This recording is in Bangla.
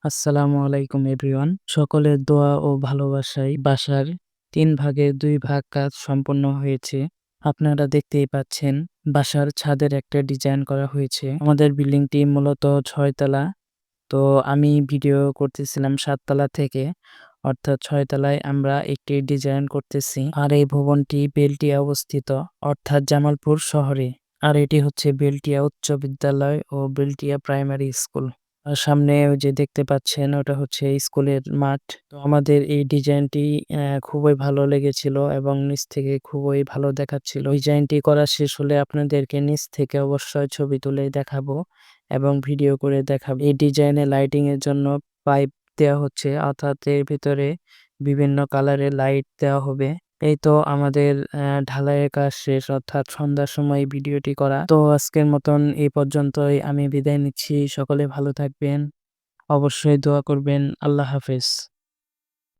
আসসালামু আলাইকুম এভরিওয়ান। সকলের দোয়া ও ভালোবাসায় বাসার ৩ ভাগের ২ ভাগ কাজ সম্পন্ন হয়েছে। আপনারা দেখতেই পাচ্ছেন বাসার ছাদের একটা ডিজাইন করা হয়েছে। আমাদের বিল্ডিংটি মূলত ৬ তলা। তো আমি ভিডিও করতেছিলাম ৭ তলা থেকে। অর্থাৎ ৬ তলায় আমরা একটি ডিজাইন করতেছি। আর এই ভবনটি বেলটিয়া অবস্থিত, অর্থাৎ জামালপুর শহরে। আর এটি হচ্ছে বেলটিয়া উচ্চ বিদ্যালয় ও বেলটিয়া প্রাইমারি স্কুল। আর সামনে ওই যে দেখতে পাচ্ছেন ওটা হচ্ছে স্কুলের মাঠ। তো আমাদের এই ডিজাইনটি খুবই ভালো লেগেছিল এবং নিচ থেকে খুবই ভালো দেখাচ্ছিল। ডিজাইনটি করা শেষ হলে আপনাদেরকে নিচ থেকে অবশ্যই ছবি তুলে দেখাবো এবং ভিডিও করে দেখাবো। এই ডিজাইনে লাইটিং এর জন্য পাইপ দেওয়া হচ্ছে, অর্থাৎ এর ভিতরে বিভিন্ন কালারের লাইট দেওয়া হবে। এই তো আমাদের ঢালাইয়ের কাজ শেষ, অর্থাৎ সন্ধ্যার সময় ভিডিওটি করা। তো আজকের মতন এই পর্যন্তই, আমি বিদায় নিচ্ছি। সকলে ভালো থাকবেন, অবশ্যই দোয়া করবেন। আল্লাহ হাফেজ।